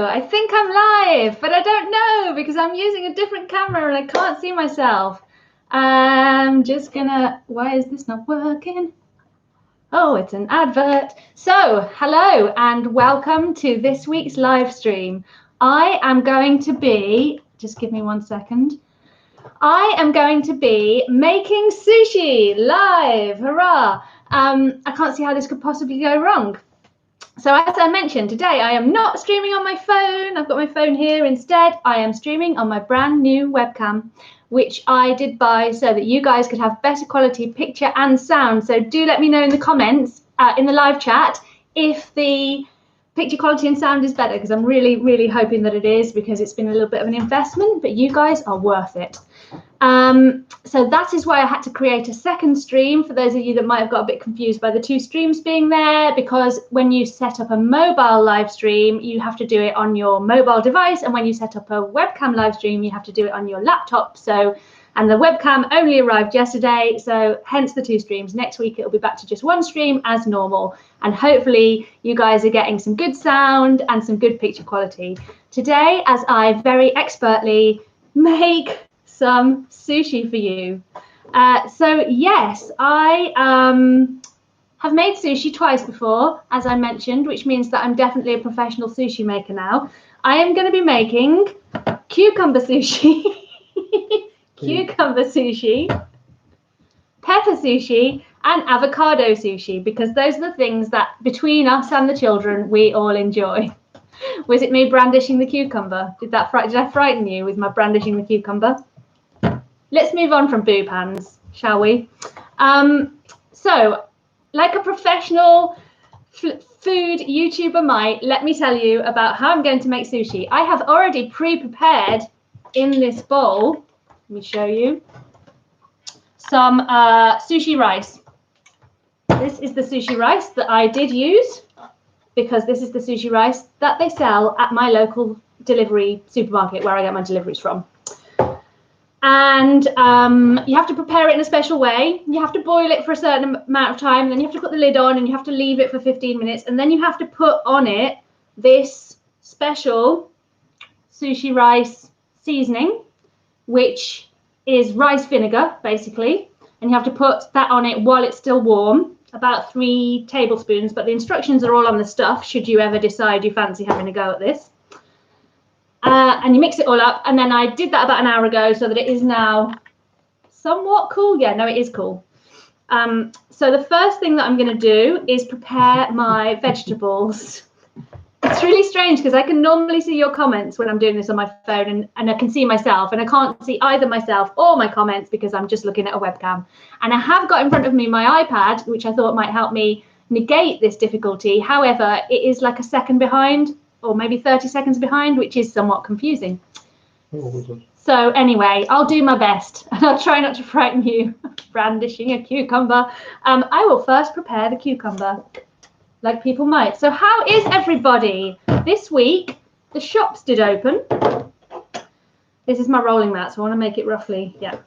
I think I'm live, but I don't know because I'm using a different camera and I can't see myself. I'm just gonna, why is this not working? Oh, it's an advert. So, hello and welcome to this week's live stream. I am going to be, just give me 1 second. I am going to be making sushi live, hurrah. I can't see how this could possibly go wrong. So as I mentioned, today I am not streaming on my phone. I've got my phone here. Instead, I am streaming on my brand new webcam, which I did buy so that you guys could have better quality picture and sound. So do let me know in the comments, in the live chat, if the picture quality and sound is better, because I'm really, really hoping that it is, because it's been a little bit of an investment, but you guys are worth it. So that is why I had to create a second stream, for those of you that might have got a bit confused by the two streams being there, because when you set up a mobile live stream, you have to do it on your mobile device, and when you set up a webcam live stream, you have to do it on your laptop. So, and the webcam only arrived yesterday, so hence the two streams. Next week it'll be back to just one stream as normal, and hopefully you guys are getting some good sound and some good picture quality. Today, as I very expertly make some sushi for you. So yes, I have made sushi twice before, as I mentioned, which means that I'm definitely a professional sushi maker now. I am going to be making cucumber sushi, cucumber sushi, pepper sushi, and avocado sushi, because those are the things that between us and the children we all enjoy. Was it me brandishing the cucumber? Did I frighten you with my brandishing the cucumber? Let's move on from boob hands, shall we? So, like a professional food YouTuber might, let me tell you about how I'm going to make sushi. I have already pre-prepared in this bowl, let me show you, some sushi rice. This is the sushi rice that I did use, because this is the sushi rice that they sell at my local delivery supermarket where I get my deliveries from. And you have to prepare it in a special way. You have to boil it for a certain amount of time, then you have to put the lid on and you have to leave it for 15 minutes, and then you have to put on it this special sushi rice seasoning, which is rice vinegar basically, and you have to put that on it while it's still warm, about 3 tablespoons, but the instructions are all on the stuff should you ever decide you fancy having a go at this. And you mix it all up, and then I did that about an hour ago so that it is now somewhat cool. Yeah, no, it is cool. So the first thing that I'm going to do is prepare my vegetables. It's really strange because I can normally see your comments when I'm doing this on my phone, and I can see myself, and I can't see either myself or my comments because I'm just looking at a webcam. And I have got in front of me my iPad, which I thought might help me negate this difficulty. However, it is like a second behind, or maybe 30 seconds behind, which is somewhat confusing. So anyway, I'll do my best, and I'll try not to frighten you brandishing a cucumber. I will first prepare the cucumber, like people might. So how is everybody? This week, the shops did open. This is my rolling mat, so I want to make it roughly, yeah.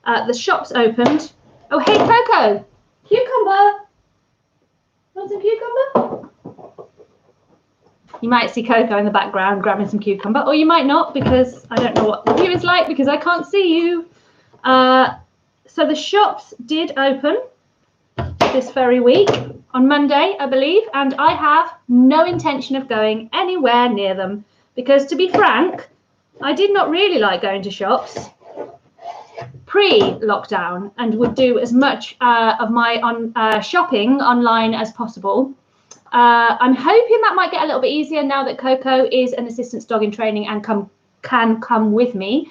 The shops opened. Oh, hey, Coco, cucumber. Want some cucumber? You might see Coco in the background grabbing some cucumber, or you might not, because I don't know what the view is like because I can't see you. So the shops did open this very week on Monday, I believe, and I have no intention of going anywhere near them because, to be frank, I did not really like going to shops pre-lockdown and would do as much of my shopping online as possible. I'm hoping that might get a little bit easier now that Coco is an assistance dog in training and can come with me.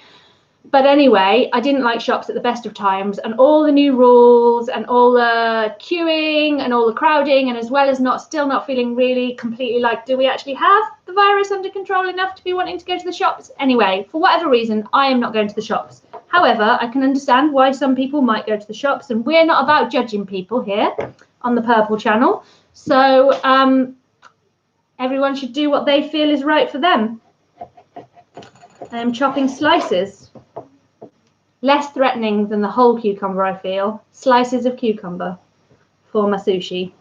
But anyway, I didn't like shops at the best of times, and all the new rules and all the queuing and all the crowding, and as well as still not feeling really completely like, do we actually have the virus under control enough to be wanting to go to the shops? Anyway, for whatever reason, I am not going to the shops. However, I can understand why some people might go to the shops, and we're not about judging people here on the Purple Channel. So everyone should do what they feel is right for them. I am chopping slices. Less threatening than the whole cucumber, I feel. Slices of cucumber for my sushi.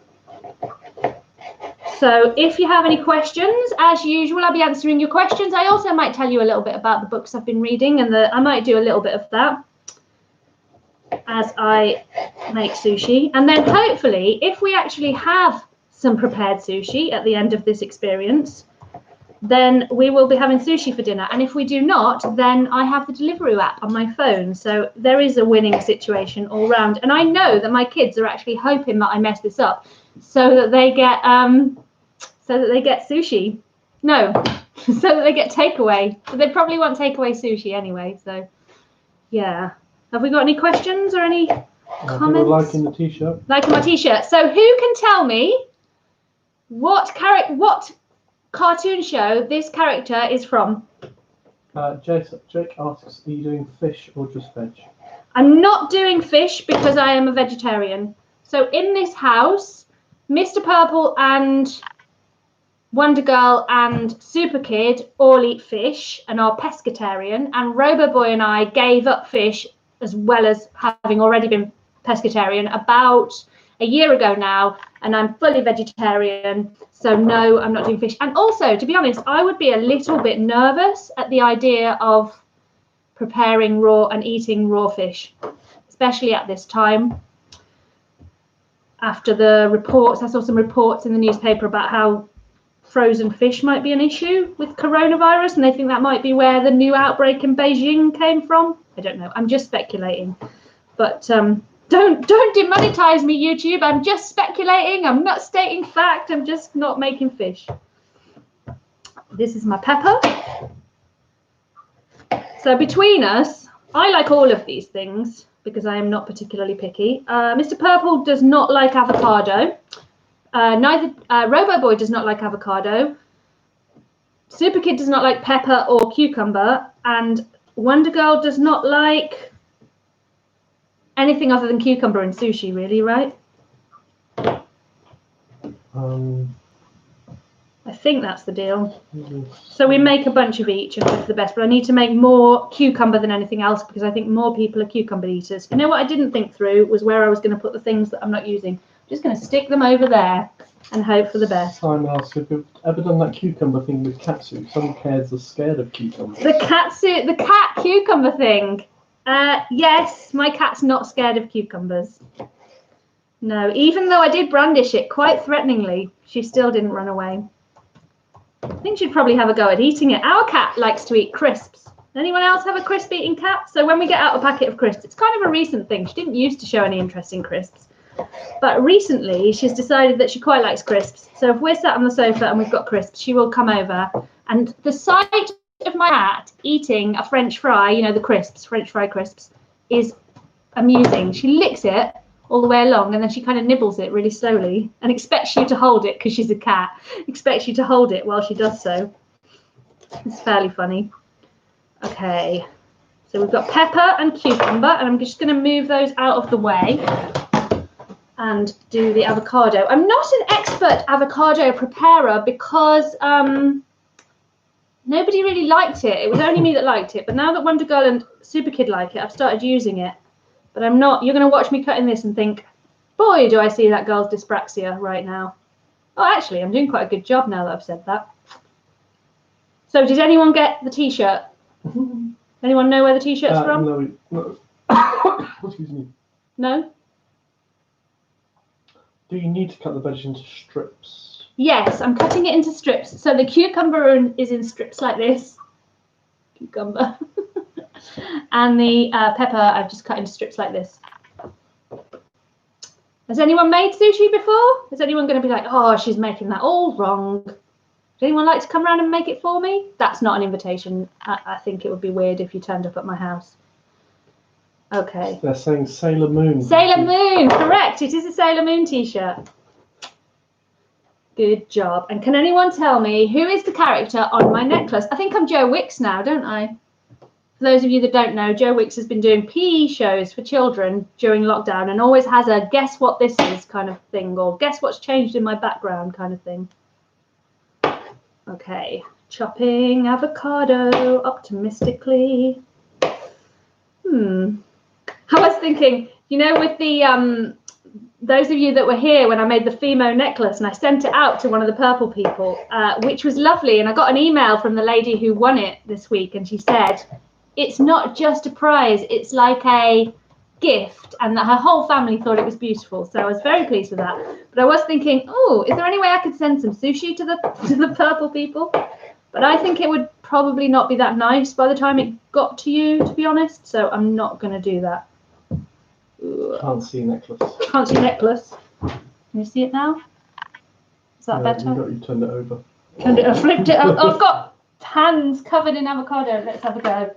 So if you have any questions, as usual, I'll be answering your questions. I also might tell you a little bit about the books I've been reading, and I might do a little bit of that as I make sushi. And then hopefully, if we actually have some prepared sushi at the end of this experience, then we will be having sushi for dinner. And if we do not, then I have the Deliveroo app on my phone. So there is a winning situation all round. And I know that my kids are actually hoping that I mess this up so that they get sushi. No, so that they get takeaway. But they probably want takeaway sushi anyway. So yeah. Have we got any questions or any comments? People liking the t-shirt. Liking my t-shirt. So who can tell me what cartoon show this character is from? Jake asks, are you doing fish or just veg? I'm not doing fish because I am a vegetarian. So in this house, Mr. Purple and Wonder Girl and Super Kid all eat fish and are pescatarian, and Robo Boy and I gave up fish as well as having already been pescatarian about a year ago now, and I'm fully vegetarian, so no, I'm not doing fish. And also, to be honest, I would be a little bit nervous at the idea of preparing raw and eating raw fish, especially at this time. After the reports, I saw some reports in the newspaper about how frozen fish might be an issue with coronavirus, and they think that might be where the new outbreak in Beijing came from. I don't know, I'm just speculating, but don't demonetize me, YouTube. I'm just speculating. I'm not stating fact. I'm just not making fish. This is my pepper. So between us, I like all of these things because I am not particularly picky. Mr. Purple does not like avocado. Neither Robo Boy does not like avocado. Super Kid does not like pepper or cucumber, and Wonder Girl does not like anything other than cucumber and sushi, really, right? I think that's the deal. So we make a bunch of each and hope for the best, but I need to make more cucumber than anything else because I think more people are cucumber eaters. You know what I didn't think through was where I was going to put the things that I'm not using. I'm just going to stick them over there and hope for the best. Simon asks if you've ever done that cucumber thing with katsu. Some kids are scared of cucumbers. The cat cucumber thing. Yes, my cat's not scared of cucumbers. No, even though I did brandish it quite threateningly, she still didn't run away. I think she'd probably have a go at eating it. Our cat likes to eat crisps. Anyone else have a crisp eating cat? So when we get out a packet of crisps, it's kind of a recent thing. She didn't used to show any interest in crisps. But recently, she's decided that she quite likes crisps. So if we're sat on the sofa and we've got crisps, she will come over. And the sight of my cat eating a French fry, you know, the crisps, French fry crisps, is amusing. She licks it all the way along, and then she kind of nibbles it really slowly and expects you to hold it because she's a cat. Expects you to hold it while she does so. It's fairly funny. Okay, so we've got pepper and cucumber, and I'm just going to move those out of the way and do the avocado. I'm not an expert avocado preparer because nobody really liked it. It was only me that liked it. But now that Wonder Girl and Super Kid like it, I've started using it. But I'm not. You're going to watch me cutting this and think, boy, do I see that girl's dyspraxia right now. Oh, actually, I'm doing quite a good job now that I've said that. So did anyone get the T-shirt? Anyone know where the T-shirt's from? No. Excuse me. No? Do you need to cut the veg into strips? Yes, I'm cutting it into strips. So the cucumber is in strips like this. Cucumber. And the pepper I've just cut into strips like this. Has anyone made sushi before? Is anyone going to be like, oh, she's making that all wrong? Would anyone like to come around and make it for me? That's not an invitation. I think it would be weird if you turned up at my house. Okay. They're saying Sailor Moon. Sailor Moon, correct. It is a Sailor Moon t-shirt. Good job. And can anyone tell me who is the character on my necklace? I think I'm Joe Wicks now, don't I? For those of you that don't know, Joe Wicks has been doing PE shows for children during lockdown and always has a guess what this is kind of thing, or guess what's changed in my background kind of thing. Okay, chopping avocado optimistically. I was thinking, you know, with the those of you that were here when I made the Fimo necklace and I sent it out to one of the purple people, which was lovely. And I got an email from the lady who won it this week, and she said, it's not just a prize, it's like a gift, and that her whole family thought it was beautiful. So I was very pleased with that. But I was thinking, oh, is there any way I could send some sushi to the purple people? But I think it would probably not be that nice by the time it got to you, to be honest. So I'm not going to do that. Can't see necklace. Can't see necklace. Can you see it now? Is that better? You turned it over. I flipped it up. Oh, I've got hands covered in avocado. Let's have a go.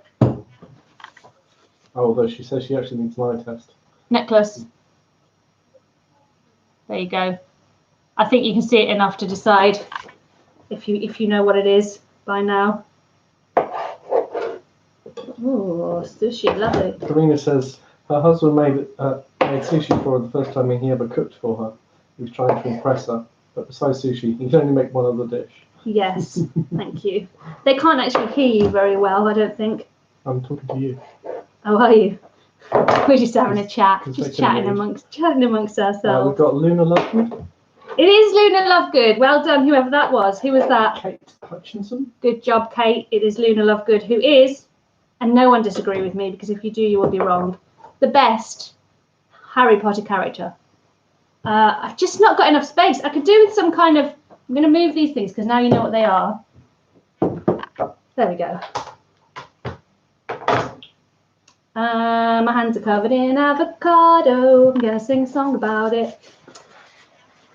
Although she says she actually needs an eye test. Necklace. There you go. I think you can see it enough to decide if you know what it is by now. Oh, sushi, lovely. Karina says her husband made sushi for her the first time he ever cooked for her. He was trying to impress her, but besides sushi, he could only make one other dish. Yes, thank you. They can't actually hear you very well, I don't think. I'm talking to you. Oh, are you? We're just having a chat, just chatting amongst ourselves. We've got Luna Lovegood. It is Luna Lovegood. Well done, whoever that was. Who was that? Kate Hutchinson. Good job, Kate. It is Luna Lovegood, who is, and no one disagree with me, because if you do, you will be wrong, the best Harry Potter character. I've just not got enough space. I could do with some kind of, I'm going to move these things because now you know what they are. There we go. My hands are covered in avocado. I'm going to sing a song about it.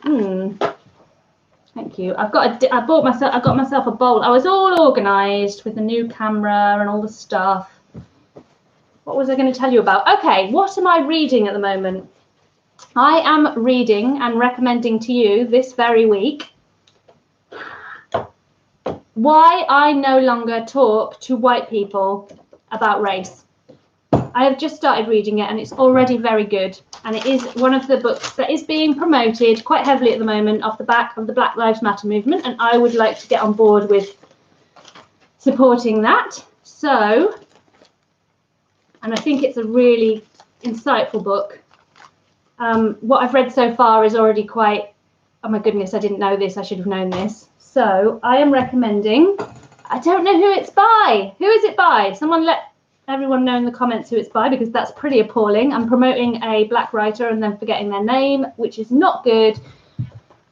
Thank you. I got myself a bowl. I was all organised with the new camera and all the stuff. What was I going to tell you about? Okay, what am I reading at the moment? I am reading and recommending to you this very week Why I No Longer Talk to White People About Race. I have just started reading it and it's already very good. And it is one of the books that is being promoted quite heavily at the moment off the back of the Black Lives Matter movement. And I would like to get on board with supporting that. So, and I think it's a really insightful book. What I've read so far is already quite, oh my goodness, I didn't know this, I should have known this. So I am recommending, I don't know who it's by. Who is it by? Someone let everyone know in the comments who it's by, because that's pretty appalling. I'm promoting a black writer and then forgetting their name, which is not good.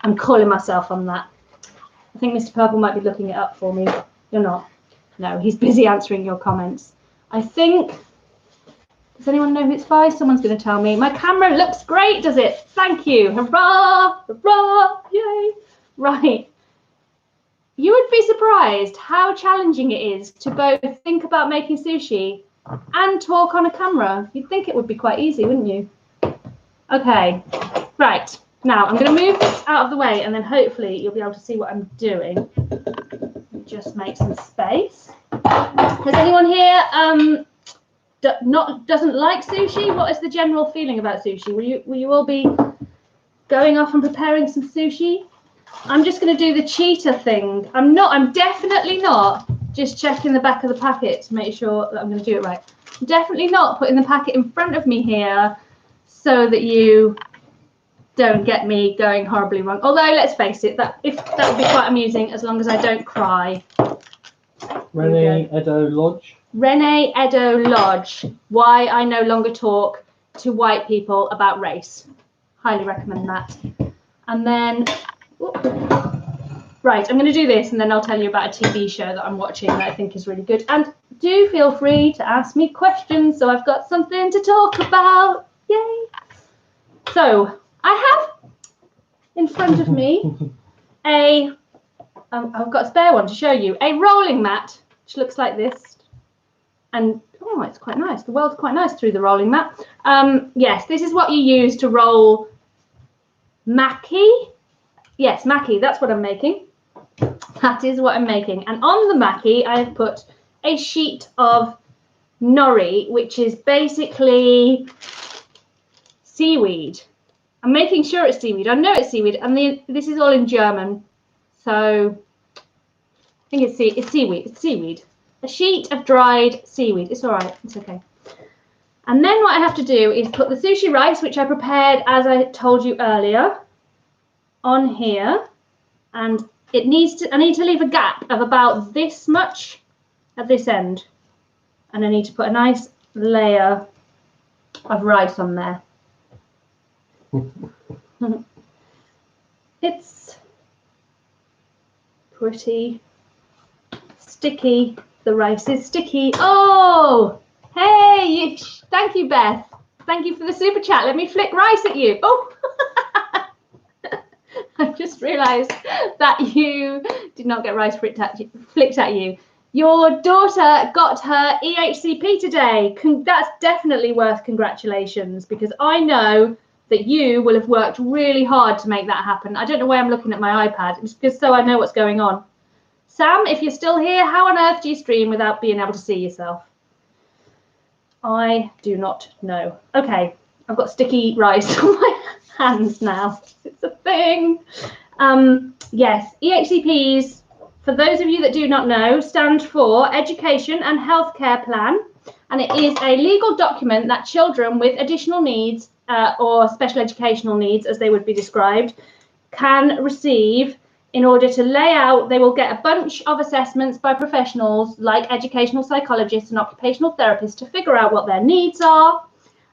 I'm calling myself on that. I think Mr. Purple might be looking it up for me. You're not? No, he's busy answering your comments. I think, does anyone know who it's by? Someone's going to tell me. My camera looks great, does it? Thank you. Hurrah! Hurrah! Yay! Right. You would be surprised how challenging it is to both think about making sushi and talk on a camera. You'd think it would be quite easy, wouldn't you? Okay, right. Now I'm going to move this out of the way and then hopefully you'll be able to see what I'm doing. Just make some space. Has anyone here doesn't like sushi? What is the general feeling about sushi? Will you all be going off and preparing some sushi? I'm just going to do the cheater thing. I'm definitely not just checking the back of the packet to make sure that I'm going to do it right. I'm definitely not putting the packet in front of me here so that you don't get me going horribly wrong. Although, let's face it, that would be quite amusing as long as I don't cry. Renee Edo Lodge. Renee Edo Lodge. Why I No Longer Talk to White People About Race. Highly recommend that. And then, right, I'm going to do this and then I'll tell you about a TV show that I'm watching that I think is really good. And do feel free to ask me questions so I've got something to talk about. Yay! So, I have in front of me I've got a spare one to show you, a rolling mat, which looks like this. And, oh, it's quite nice. The world's quite nice through the rolling mat. Yes, this is what you use to roll Maki. Yes, Maki, that's what I'm making. That is what I'm making. And on the Maki, I have put a sheet of nori, which is basically seaweed. I'm making sure it's seaweed. I know it's seaweed. And this is all in German. So I think it's seaweed. It's seaweed. A sheet of dried seaweed. It's all right. It's okay. And then what I have to do is put the sushi rice, which I prepared as I told you earlier, on here. And I need to leave a gap of about this much at this end. And I need to put a nice layer of rice on there. It's pretty sticky. The rice is sticky. Oh, hey, thank you, Beth. Thank you for the super chat. Let me flick rice at you. Oh, I've just realised that you did not get rice flicked at you. Your daughter got her EHCP today. That's definitely worth congratulations, because I know that you will have worked really hard to make that happen. I don't know why I'm looking at my iPad. It's just so I know what's going on. Sam, if you're still here, how on earth do you stream without being able to see yourself? I do not know. Okay, I've got sticky rice on my hands now. It's a thing. Yes, EHCPs, for those of you that do not know, stand for Education and Healthcare Plan, and it is a legal document that children with additional needs or special educational needs, as they would be described, can receive in order to lay out. They will get a bunch of assessments by professionals like educational psychologists and occupational therapists to figure out what their needs are.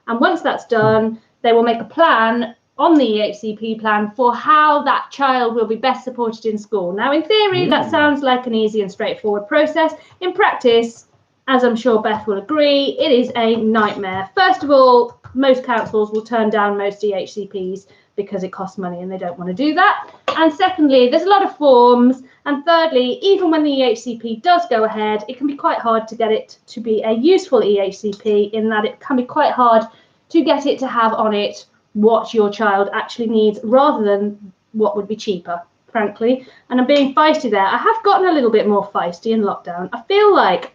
And once that's done, they will make a plan on the EHCP plan for how that child will be best supported in school. Now, in theory, that sounds like an easy and straightforward process. In practice, as I'm sure Beth will agree, it is a nightmare. First of all, most councils will turn down most EHCPs because it costs money and they don't want to do that. And secondly, there's a lot of forms. And thirdly, even when the EHCP does go ahead, it can be quite hard to get it to be a useful EHCP, in that it can be quite hard to get it to have on it what your child actually needs rather than what would be cheaper, frankly. And I'm being feisty there. I have gotten a little bit more feisty in lockdown. I feel like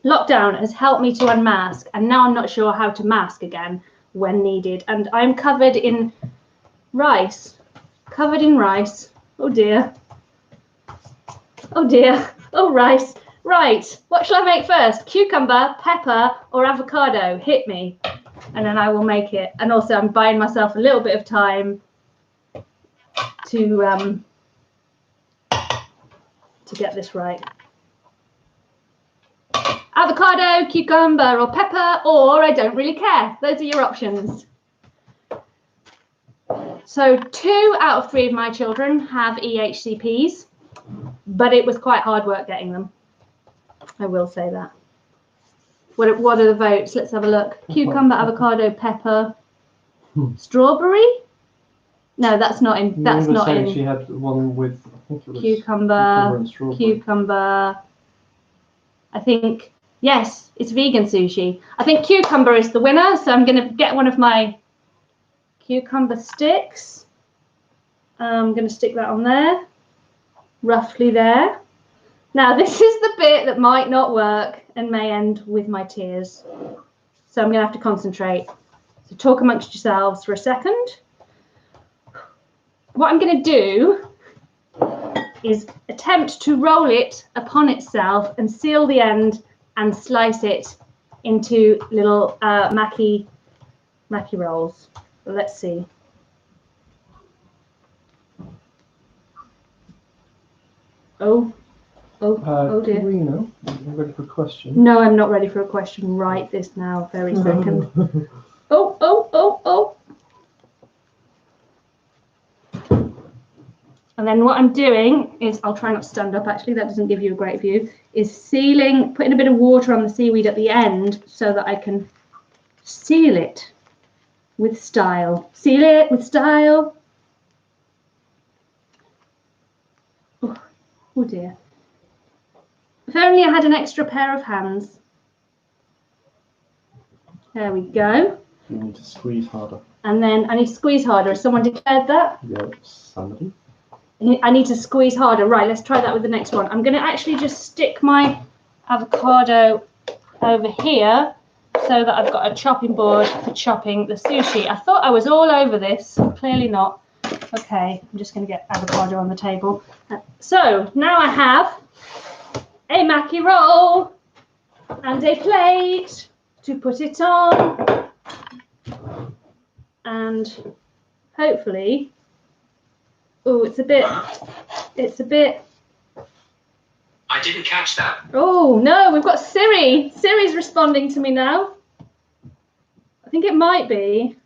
lockdown has helped me to unmask, and now I'm not sure how to mask again when needed. And I'm covered in rice. Covered in rice. Oh dear. Oh dear. Oh, rice. Right. What shall I make first? Cucumber, pepper, or avocado? Hit me. And then I will make it. And also I'm buying myself a little bit of time to get this right. Avocado, cucumber, or pepper, or I don't really care. Those are your options. So 2 out of 3 of my children have EHCPs, but it was quite hard work getting them. I will say that. What are the votes? Let's have a look. Cucumber, avocado, pepper, strawberry. No, that's not in. That's not in. She had one with, I think it was cucumber and strawberry. Cucumber. I think, yes, it's vegan sushi. I think cucumber is the winner, so I'm going to get one of my cucumber sticks. I'm going to stick that on there, roughly there. Now, this is the bit that might not work and may end with my tears. So I'm going to have to concentrate. So talk amongst yourselves for a second. What I'm going to do is attempt to roll it upon itself and seal the end and slice it into little Maki rolls. So let's see. Oh dear. Karina, are you ready for a question? No, I'm not ready for a question right this now, very second. Oh. And then what I'm doing is, I'll try not to stand up, actually, that doesn't give you a great view, is sealing, putting a bit of water on the seaweed at the end so that I can seal it with style. Seal it with style. Oh dear. If only I had an extra pair of hands. There we go. You need to squeeze harder. And then I need to squeeze harder. Has someone declared that? Yeah, somebody. I need to squeeze harder. Right, let's try that with the next one. I'm going to actually just stick my avocado over here so that I've got a chopping board for chopping the sushi. I thought I was all over this. Clearly not. Okay, I'm just going to get avocado on the table. So now I have a maki roll and a plate. to put it on, and hopefully, oh, it's a bit. I didn't catch that. Oh no, we've got Siri. Siri's responding to me now. I think it might be,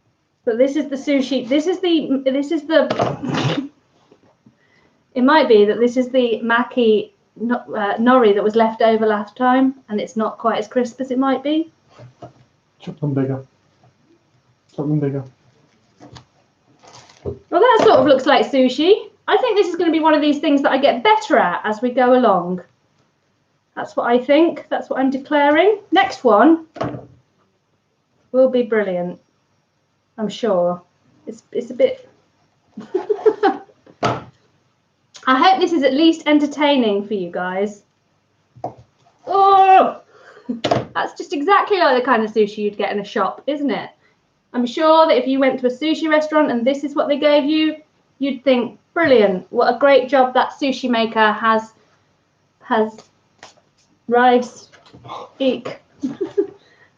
but this is the sushi. This is the. It might be that this is the maki nori that was left over last time, and it's not quite as crisp as it might be. Chop them bigger. Chop them bigger. Well, that sort of looks like sushi. I think this is going to be one of these things that I get better at as we go along. That's what I think. That's what I'm declaring. Next one will be brilliant. I'm sure. It's a bit... I hope this is at least entertaining for you guys. Oh! That's just exactly like the kind of sushi you'd get in a shop, isn't it? I'm sure that if you went to a sushi restaurant and this is what they gave you, you'd think, brilliant, what a great job that sushi maker has rice. Eek.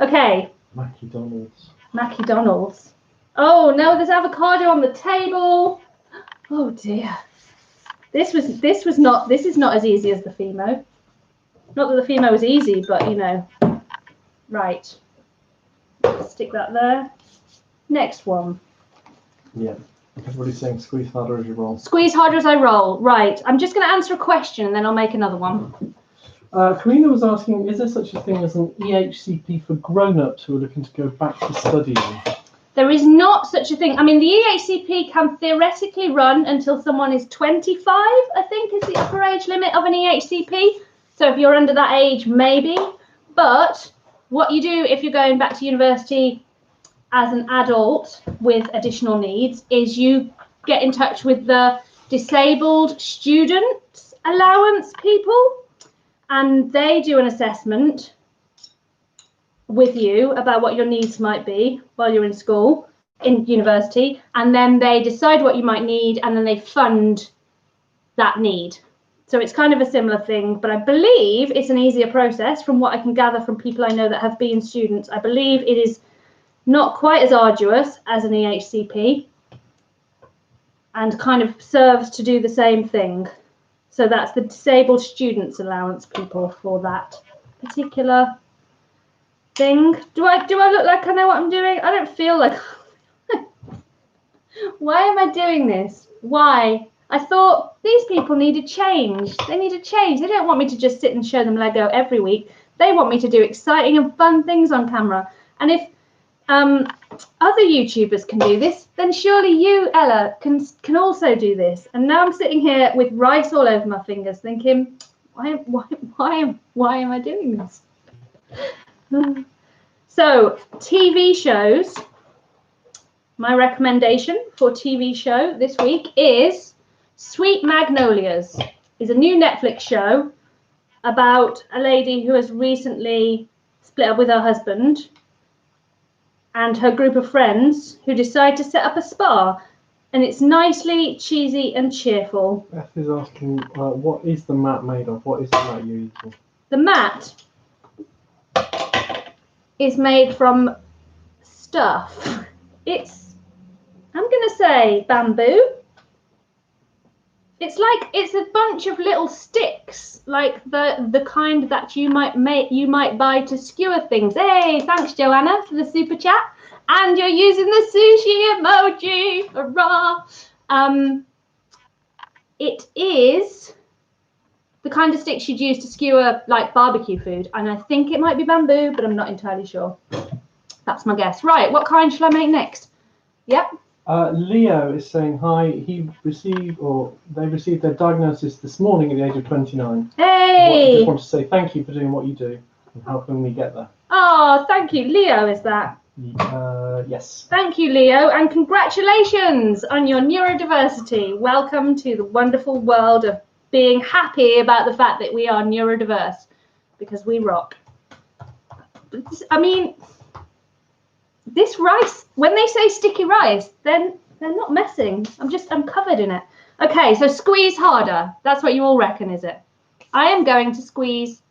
Okay. Maki-Donald's. Oh no, there's avocado on the table. Oh dear. This is not as easy as the Fimo. Not that the Fimo was easy, but you know. Right. Stick that there. Next one. Yeah. Everybody's saying squeeze harder as you roll. Squeeze harder as I roll. Right. I'm just going to answer a question and then I'll make another one. Karina was asking, is there such a thing as an EHCP for grown-ups who are looking to go back to studying? There is not such a thing. I mean, the EHCP can theoretically run until someone is 25, I think is the upper age limit of an EHCP. So if you're under that age, maybe. But what you do if you're going back to university as an adult with additional needs is you get in touch with the disabled students allowance people, and they do an assessment with you about what your needs might be while you're in school, in university, and then they decide what you might need and then they fund that need. So it's kind of a similar thing, but I believe it's an easier process from what I can gather from people I know that have been students. I believe it is not quite as arduous as an EHCP and kind of serves to do the same thing. So that's the disabled students allowance people for that particular thing. Do I look like I know what I'm doing? I don't feel like... Why am I doing this? Why? I thought these people needed change. They need a change. They don't want me to just sit and show them Lego every week. They want me to do exciting and fun things on camera. And if other YouTubers can do this, then surely you, Ella, can also do this. And now I'm sitting here with rice all over my fingers thinking, why am I doing this? So TV shows, my recommendation for TV show this week is Sweet Magnolias. Is a new Netflix show about a lady who has recently split up with her husband and her group of friends who decide to set up a spa, and it's nicely cheesy and cheerful. Beth is asking, what is the mat made of? What is the mat you're using? The mat is made from stuff. It's, I'm gonna say bamboo. It's a bunch of little sticks, like the kind that you might buy to skewer things. Hey, thanks Joanna for the super chat. And you're using the sushi emoji. Hurrah! It is the kind of sticks you'd use to skewer like barbecue food, and I think it might be bamboo, but I'm not entirely sure. That's my guess. Right, what kind shall I make next? Yep. Leo is saying hi. They received their diagnosis this morning at the age of 29. Hey! I just want to say thank you for doing what you do and helping me get there. Oh, thank you. Leo, is that? Yes. Thank you, Leo, and congratulations on your neurodiversity. Welcome to the wonderful world of being happy about the fact that we are neurodiverse, because we rock. I mean, this rice, when they say sticky rice, then they're not messing. I'm covered in it. Okay, so squeeze harder. That's what you all reckon, is it? I am going to squeeze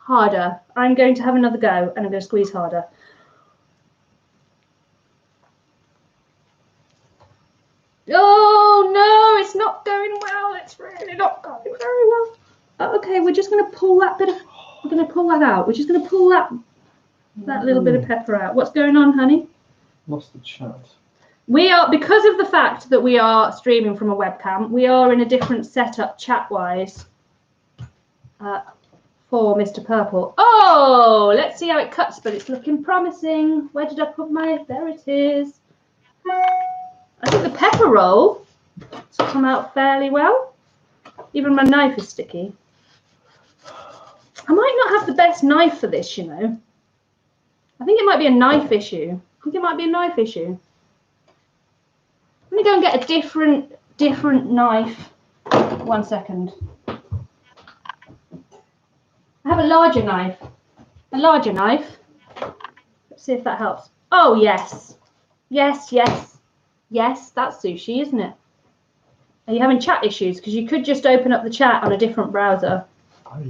harder. I'm going to have another go and I'm going to squeeze harder. Oh no, it's not going well. It's really not going very well. Okay, we're just going to pull that bit of, we're going to pull that out. We're just going to pull that little bit of pepper out. What's going on, honey? Lost the chat. We are, because of the fact that we are streaming from a webcam, we are in a different setup chat-wise for Mr. Purple. Oh, let's see how it cuts, but it's looking promising. Where did I put my, there it is. I think the pepper roll has come out fairly well. Even my knife is sticky. I might not have the best knife for this, you know. I think it might be a knife issue. I'm going to go and get a different knife. 1 second. I have a larger knife. Let's see if that helps. Oh, yes. Yes, that's sushi, isn't it? Are you having chat issues? Because you could just open up the chat on a different browser. I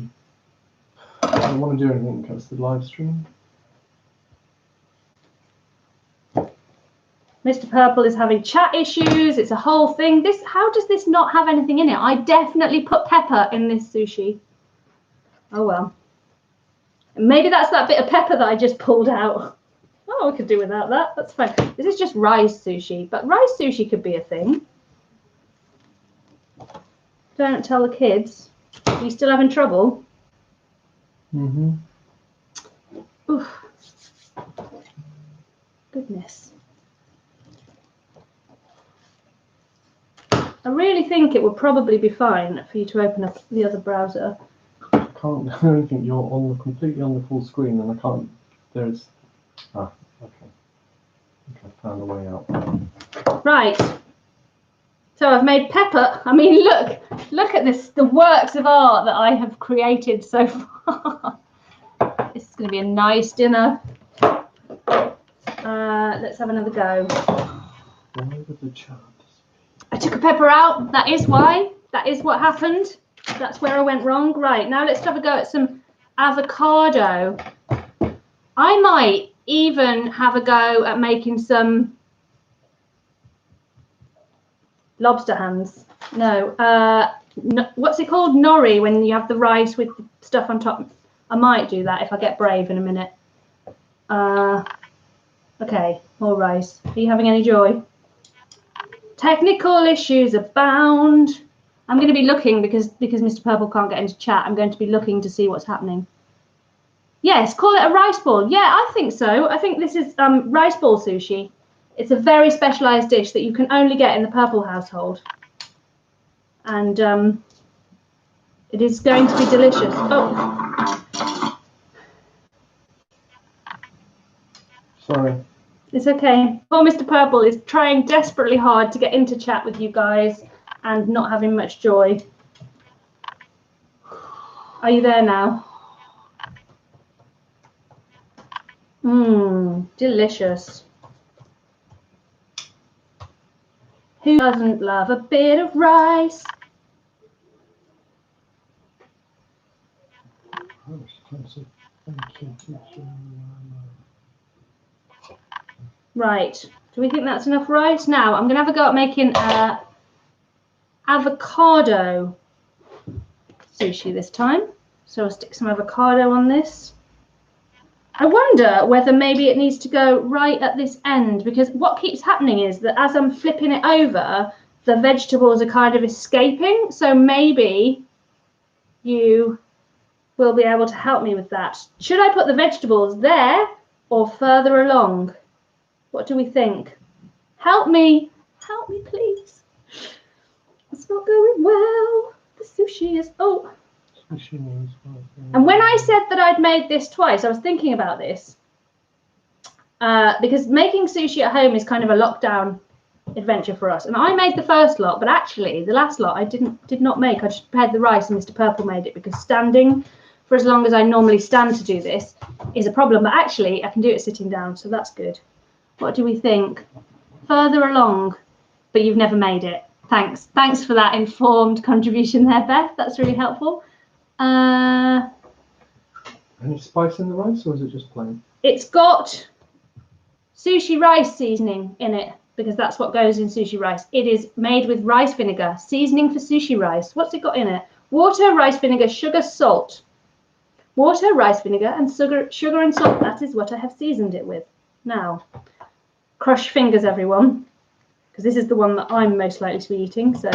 don't want to do anything because the live stream. Mr. Purple is having chat issues. It's a whole thing. How does this not have anything in it? I definitely put pepper in this sushi. Oh well. Maybe that's that bit of pepper that I just pulled out. Oh, I could do without that. That's fine. This is just rice sushi, but rice sushi could be a thing. Don't tell the kids. Are you still having trouble? Mm-hmm. Oof. Goodness. I really think it would probably be fine for you to open up the other browser. I can't do anything. You're completely on the full screen, and I can't. There's. Ah, okay. I think I found a way out. Right. So I've made pepper. I mean, look at this, the works of art that I have created so far. This is going to be a nice dinner. Let's have another go. Why would the chat? I took a pepper out. That is why. That is what happened. That's where I went wrong. Right, now let's have a go at some avocado. I might even have a go at making some lobster hands. No, what's it called? Nori, when you have the rice with the stuff on top. I might do that if I get brave in a minute. Okay, more rice. Are you having any joy? Technical issues abound. I'm going to be looking because Mr. Purple can't get into chat. I'm going to be looking to see what's happening. Yes, call it a rice ball. Yeah, I think so. I think this is rice ball sushi. It's a very specialized dish that you can only get in the Purple household. And it is going to be delicious. Oh. Sorry. It's okay. Poor Mr. Purple is trying desperately hard to get into chat with you guys and not having much joy. Are you there now? Delicious. Who doesn't love a bit of rice? Right. Do we think that's enough rice? Now, I'm going to have a go at making avocado sushi this time. So I'll stick some avocado on this. I wonder whether maybe it needs to go right at this end, because what keeps happening is that as I'm flipping it over, the vegetables are kind of escaping. So maybe you will be able to help me with that. Should I put the vegetables there or further along? What do we think? Help me, please. It's not going well. The sushi is, oh. And when I said that I'd made this twice, I was thinking about this because making sushi at home is kind of a lockdown adventure for us. And I made the first lot, but actually the last lot I did not make. I just prepared the rice and Mr. Purple made it, because standing for as long as I normally stand to do this is a problem. But actually I can do it sitting down, so that's good. What do we think? Further along, but you've never made it. Thanks for that informed contribution there, Beth. That's really helpful. Any spice in the rice, or is it just plain? It's got sushi rice seasoning in it, because that's what goes in sushi rice. It is made with rice vinegar, seasoning for sushi rice. What's it got in it? Water, rice vinegar, sugar, salt. Water, rice vinegar, and sugar and salt. That is what I have seasoned it with. Now, crush fingers, everyone, because this is the one that I'm most likely to be eating. So,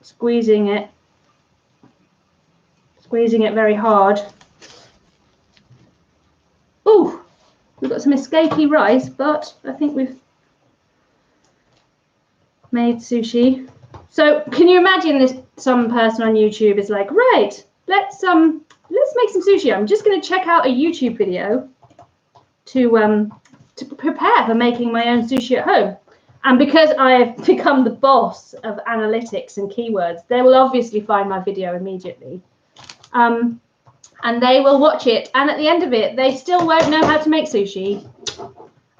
squeezing it very hard. Ooh, we've got some escapey rice, but I think we've made sushi. So can you imagine this? Some person on YouTube is like, right, let's make some sushi. I'm just going to check out a YouTube video to prepare for making my own sushi at home. And because I've become the boss of analytics and keywords, they will obviously find my video immediately. And they will watch it. And at the end of it, they still won't know how to make sushi.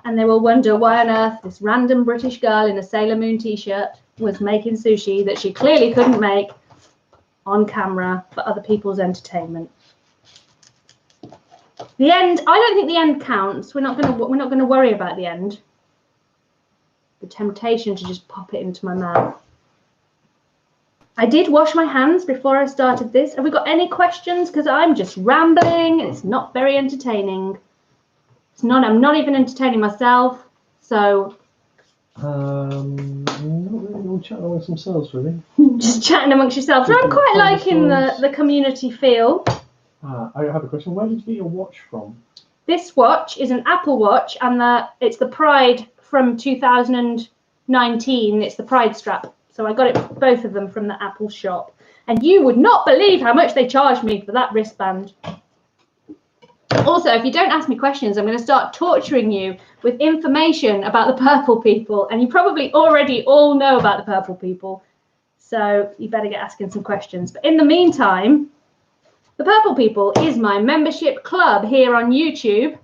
And they will wonder why on earth this random British girl in a Sailor Moon t-shirt was making sushi that she clearly couldn't make on camera for other people's entertainment. The end, I don't think the end counts. We're not going to worry about the end. The temptation to just pop it into my mouth. I did wash my hands before I started this. Have we got any questions? Because I'm just rambling. It's not very entertaining. I'm not even entertaining myself. So. Not really. All chatting amongst themselves, really. Just chatting amongst yourselves. So I'm quite liking the community feel. I have a question. Where did you get your watch from? This watch is an Apple Watch, and it's the Pride from 2019. It's the Pride strap. So I got it, both of them, from the Apple shop. And you would not believe how much they charged me for that wristband. Also, if you don't ask me questions, I'm going to start torturing you with information about the purple people. And you probably already all know about the purple people. So you better get asking some questions. But in the meantime, the purple people is my membership club here on YouTube.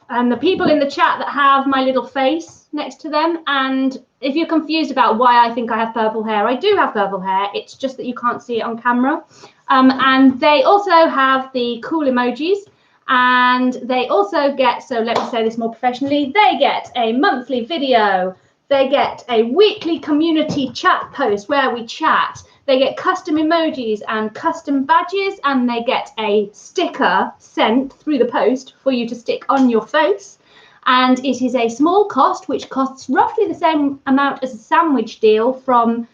And the people in the chat that have my little face next to them. And if you're confused about why I think I have purple hair, I do have purple hair. It's just that you can't see it on camera. And they also have the cool emojis. And they also get, so let me say this more professionally, they get a monthly video. They get a weekly community chat post where we chat. They get custom emojis and custom badges, and they get a sticker sent through the post for you to stick on your face. And it is a small cost, which costs roughly the same amount as a sandwich deal from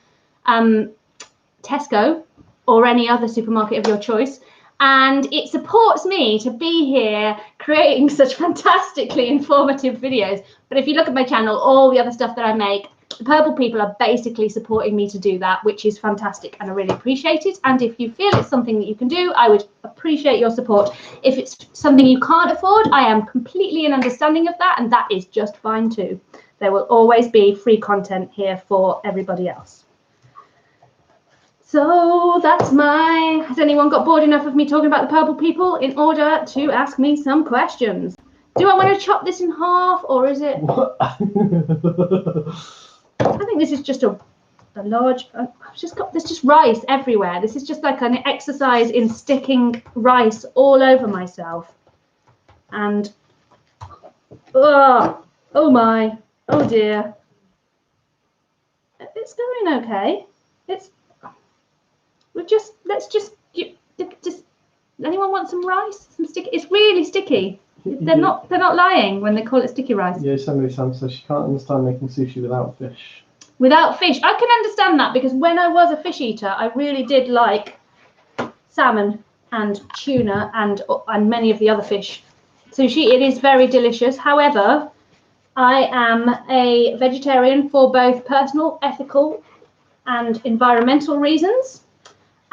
Tesco or any other supermarket of your choice. And it supports me to be here creating such fantastically informative videos. But if you look at my channel, all the other stuff that I make, the purple people are basically supporting me to do that, which is fantastic, and I really appreciate it. And if you feel it's something that you can do, I would appreciate your support. If it's something you can't afford, I am completely in understanding of that, and that is just fine too. There will always be free content here for everybody else. So that's has anyone got bored enough of me talking about the purple people in order to ask me some questions? Do I want to chop this in half, or is it? What? I think this is just a large. There's just rice everywhere. This is just like an exercise in sticking rice all over myself. And oh my, oh dear. It's going okay. Anyone want some rice? Some sticky. It's really sticky. They're not lying when they call it sticky rice. Yeah, somebody says she can't understand making sushi without fish. Without fish, I can understand that, because when I was a fish eater, I really did like salmon and tuna and many of the other fish sushi. It is very delicious. However, I am a vegetarian for both personal, ethical, and environmental reasons.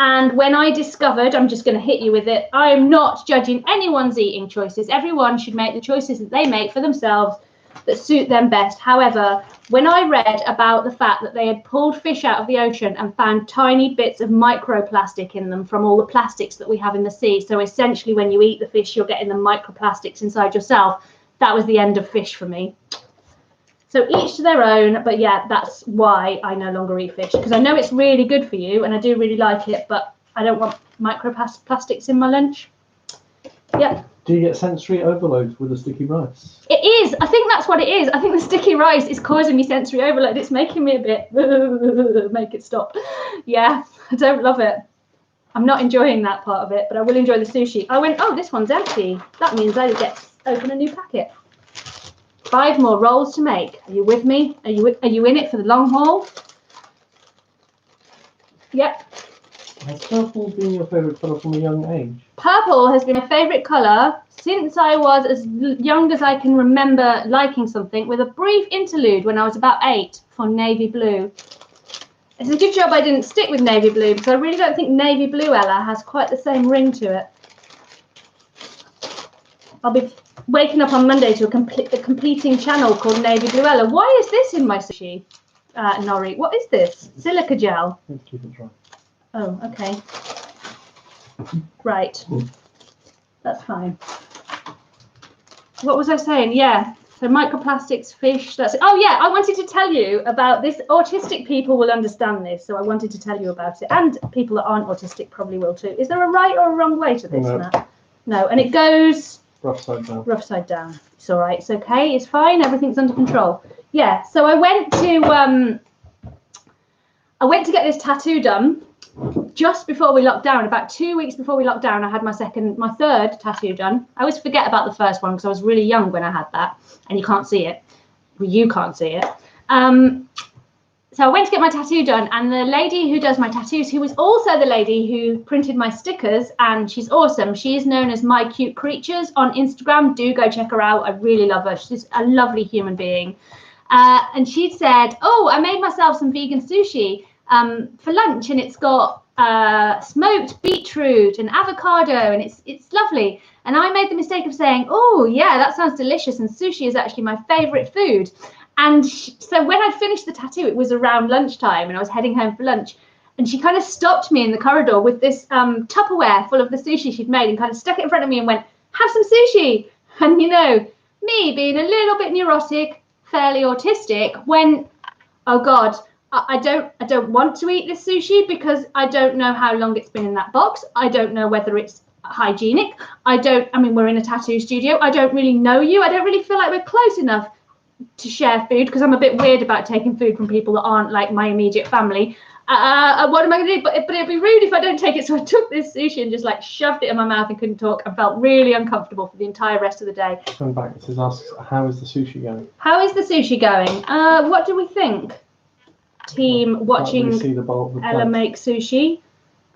And when I discovered, I'm just going to hit you with it, I am not judging anyone's eating choices. Everyone should make the choices that they make for themselves that suit them best. However, when I read about the fact that they had pulled fish out of the ocean and found tiny bits of microplastic in them from all the plastics that we have in the sea, so essentially when you eat the fish, you're getting the microplastics inside yourself, that was the end of fish for me. So each to their own, but yeah, that's why I no longer eat fish, because I know it's really good for you and I do really like it, but I don't want microplastics in my lunch. Yep. Do you get sensory overload with the sticky rice? It is. I think that's what it is. I think the sticky rice is causing me sensory overload. It's making me a bit make it stop. Yeah, I don't love it. I'm not enjoying that part of it, but I will enjoy the sushi. I went, oh, this one's empty. That means I get to open a new packet. 5 more rolls to make. Are you with me? Are you in it for the long haul? Yep. Has purple been your favourite colour from a young age? Purple has been my favourite colour since I was as young as I can remember liking something, with a brief interlude when I was about 8 for navy blue. It's a good job I didn't stick with navy blue, because I really don't think navy blue, Ella, has quite the same ring to it. I'll be waking up on Monday to a completing channel called Navy Blue Ella. Why is this in my sushi, Nori? What is this? Silica gel. Keep it dry. Oh, okay. Right. That's fine. What was I saying? Yeah. So microplastics, fish, that's it. Oh yeah, I wanted to tell you about this. Autistic people will understand this, so I wanted to tell you about it. And people that aren't autistic probably will too. Is there a right or a wrong way to this, No. Matt? No, and it goes... Rough side down. Rough side down. It's all right, it's okay, it's fine, everything's under control. Yeah, so I went to get this tattoo done just before we locked down. About 2 weeks before we locked down, I had my third tattoo done. I always forget about the first one because I was really young when I had that, and you can't see it. Well, you can't see it. So I went to get my tattoo done, and the lady who does my tattoos, who was also the lady who printed my stickers, and she's awesome. She is known as My Cute Creatures on Instagram. Do go check her out. I really love her. She's a lovely human being. And she said, oh, I made myself some vegan sushi for lunch, and it's got smoked beetroot and avocado, and it's lovely. And I made the mistake of saying, oh yeah, that sounds delicious, and sushi is actually my favorite food. And so when I finished the tattoo, it was around lunchtime, and I was heading home for lunch, and she kind of stopped me in the corridor with this Tupperware full of the sushi she'd made, and kind of stuck it in front of me and went, have some sushi. And you know, me being a little bit neurotic, fairly autistic, when, oh God, I don't want to eat this sushi because I don't know how long it's been in that box. I don't know whether it's hygienic. I mean, we're in a tattoo studio. I don't really know you. I don't really feel like we're close enough to share food, because I'm a bit weird about taking food from people that aren't like my immediate family. What am I going to do? But it'd be rude if I don't take it. So I took this sushi and just like shoved it in my mouth and couldn't talk, and felt really uncomfortable for the entire rest of the day. Coming back, it says, asks, how is the sushi going? How is the sushi going? What do we think? Team watching See the bowl of the Ella plate. make sushi.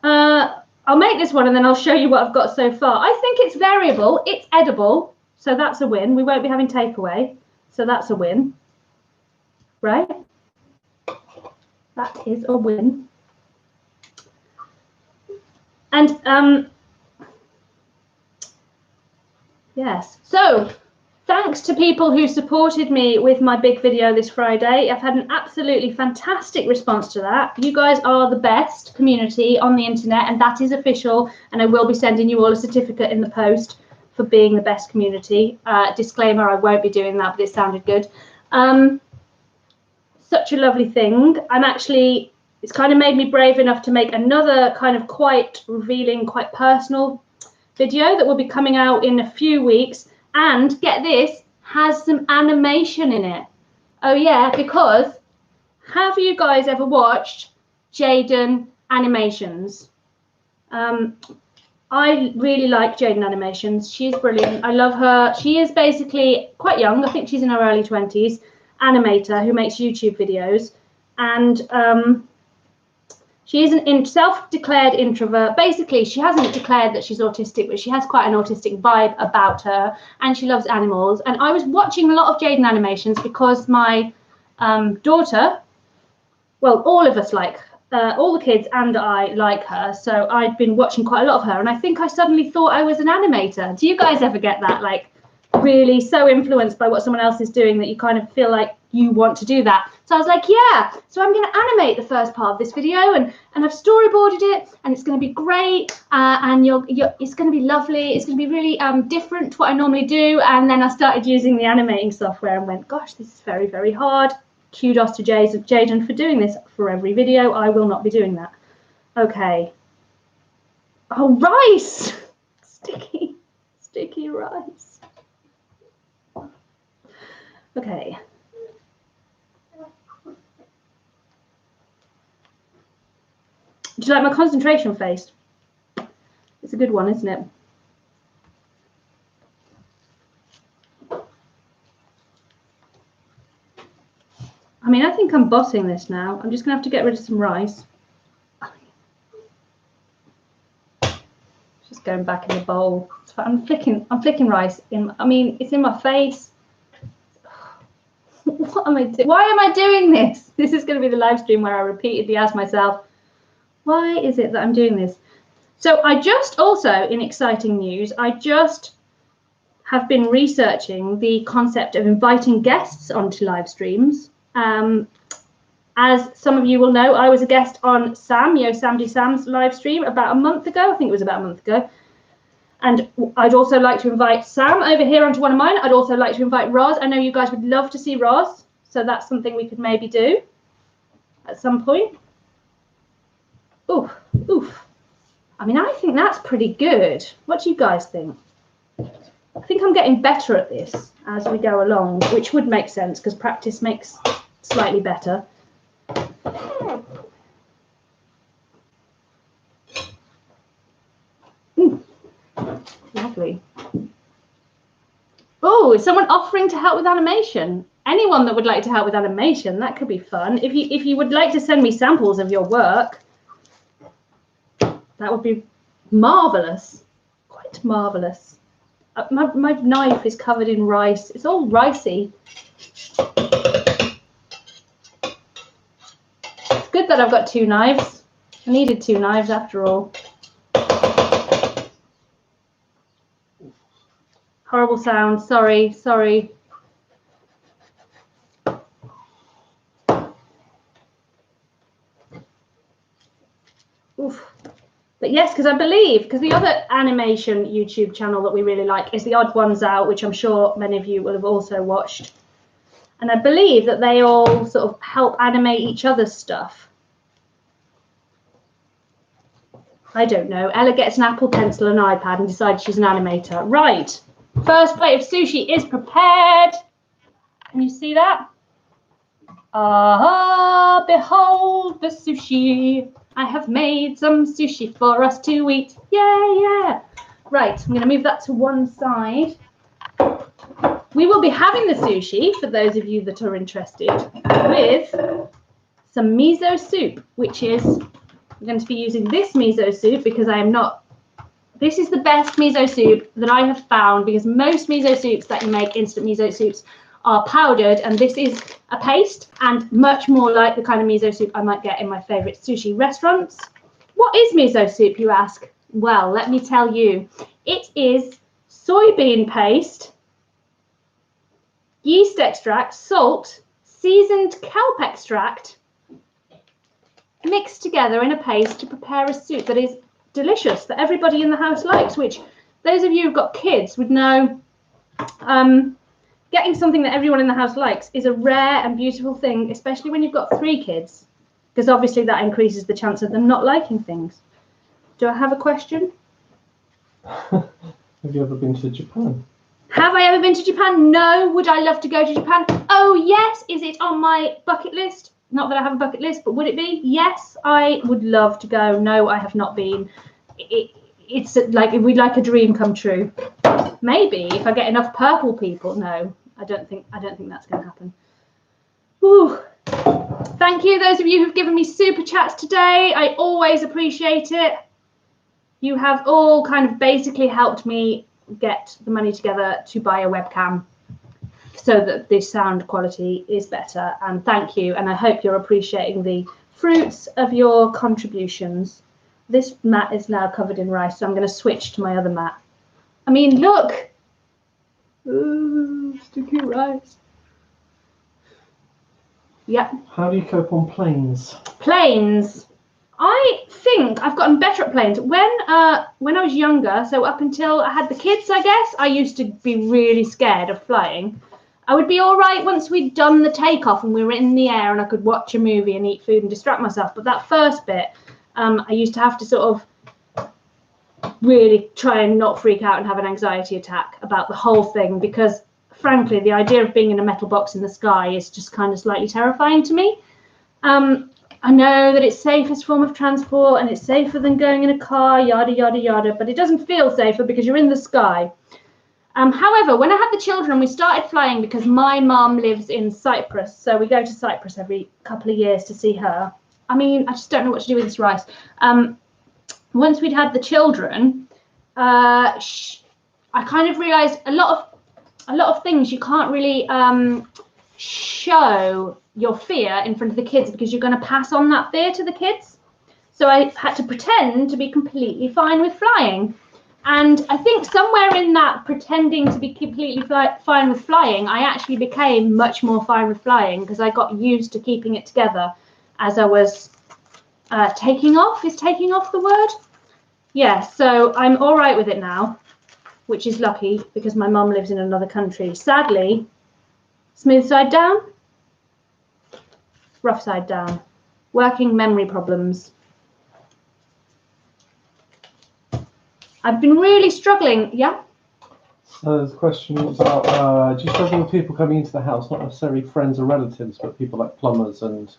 I'll make this one and then I'll show you what I've got so far. I think it's variable. It's edible, so that's a win. We won't be having takeaway, so that's a win. Right? That is a win. And yes, so thanks to people who supported me with my big video this Friday. I've had an absolutely fantastic response to that. You guys are the best community on the internet, and that is official, and I will be sending you all a certificate in the post for being the best community. Disclaimer, I won't be doing that, but it sounded good. Such a lovely thing. It's kind of made me brave enough to make another kind of quite revealing, quite personal video that will be coming out in a few weeks. And get this, has some animation in it. Oh yeah, because have you guys ever watched Jaden Animations? I really like Jaden Animations. She's brilliant. I love her. She is basically quite young. I think she's in her early 20s. Animator who makes YouTube videos, and she is a self-declared introvert. Basically, she hasn't declared that she's autistic, but she has quite an autistic vibe about her, and she loves animals. And I was watching a lot of Jaden Animations because my daughter, well, all of us like, all the kids and I like her, so I'd been watching quite a lot of her, and I think I suddenly thought I was an animator. Do you guys ever get that, like, really so influenced by what someone else is doing that you kind of feel like you want to do that? So I was like, yeah, so I'm going to animate the first part of this video, and I've storyboarded it, and it's going to be great, and it's going to be lovely. It's going to be really different to what I normally do. And then I started using the animating software and went, gosh, this is very, very hard. Kudos to Jaden for doing this for every video. I will not be doing that. Okay. Oh, rice! Sticky rice. Okay. Do you like my concentration face? It's a good one, isn't it? I mean, I think I'm bossing this now. I'm just gonna have to get rid of some rice. Just going back in the bowl. I'm flicking rice in. I mean, it's in my face. What am I doing? Why am I doing this? This is going to be the live stream where I repeatedly ask myself, why is it that I'm doing this? So I just also, in exciting news, I just have been researching the concept of inviting guests onto live streams. As some of you will know, I was a guest on Sam Do Sam's live stream about a month ago. I think it was about a month ago. And I'd also like to invite Sam over here onto one of mine. I'd also like to invite Roz. I know you guys would love to see Roz, so that's something we could maybe do at some point. Oof. I mean, I think that's pretty good. What do you guys think? I think I'm getting better at this as we go along, which would make sense because practice makes slightly better. Lovely. Oh, is someone offering to help with animation? Anyone that would like to help with animation, that could be fun. If you would like to send me samples of your work, that would be marvelous. Quite marvelous. My knife is covered in rice. It's all ricey. It's good that I've got 2 knives. I needed 2 knives after all. Horrible sound. Sorry. Oof. But yes, because I believe, because the other animation YouTube channel that we really like is The Odd Ones Out, which I'm sure many of you will have also watched. And I believe that they all sort of help animate each other's stuff. I don't know. Ella gets an Apple Pencil and iPad and decides she's an animator. Right. First plate of sushi is prepared. Can you see that? Ah, behold the sushi. I have made some sushi for us to eat. Yeah. Right, I'm going to move that to one side. We will be having the sushi, for those of you that are interested, with some miso soup, which is, I'm going to be using this miso soup because I am not, this is the best miso soup that I have found, because most miso soups that you make, instant miso soups, are powdered, and this is a paste and much more like the kind of miso soup I might get in my favorite sushi restaurants. What is miso soup, you ask? Well, let me tell you. It is soybean paste, yeast extract, salt, seasoned kelp extract, mixed together in a paste to prepare a soup that is delicious, that everybody in the house likes, which those of you who've got kids would know. Getting something that everyone in the house likes is a rare and beautiful thing, especially when you've got 3 kids, because obviously that increases the chance of them not liking things. Do I have a question? Have you ever been to Japan? Have I ever been to Japan? No. Would I love to go to Japan? Oh, yes. Is it on my bucket list? Not that I have a bucket list, but would it be? Yes, I would love to go. No, I have not been. It's like, we'd like a dream come true. Maybe if I get enough purple people. No, I don't think that's going to happen. Ooh. Thank you, those of you who've given me super chats today. I always appreciate it. You have all kind of basically helped me get the money together to buy a webcam so that the sound quality is better. And thank you. And I hope you're appreciating the fruits of your contributions. This mat is now covered in rice, so I'm going to switch to my other mat. I mean, look. Ooh, sticky rice. Yep. How do you cope on planes? Planes. I think I've gotten better at planes. When I was younger, so up until I had the kids, I guess, I used to be really scared of flying. I would be all right once we'd done the takeoff and we were in the air and I could watch a movie and eat food and distract myself. But that first bit, I used to have to sort of really try and not freak out and have an anxiety attack about the whole thing, because frankly, the idea of being in a metal box in the sky is just kind of slightly terrifying to me. I know that it's safest form of transport and it's safer than going in a car, yada, yada, yada, but it doesn't feel safer because you're in the sky. However, when I had the children, we started flying because my mum lives in Cyprus. So we go to Cyprus every couple of years to see her. I mean, I just don't know what to do with this rice. Once we'd had the children, I kind of realised a lot of things you can't really show your fear in front of the kids, because you're going to pass on that fear to the kids. So I had to pretend to be completely fine with flying. And I think somewhere in that pretending to be completely fine with flying, I actually became much more fine with flying, because I got used to keeping it together as I was taking off. Is taking off the word? Yeah, so I'm all right with it now, which is lucky because my mum lives in another country. Sadly, smooth side down, rough side down, working memory problems. I've been really struggling. Yeah? There's a question about, do you struggle with people coming into the house, not necessarily friends or relatives, but people like plumbers and,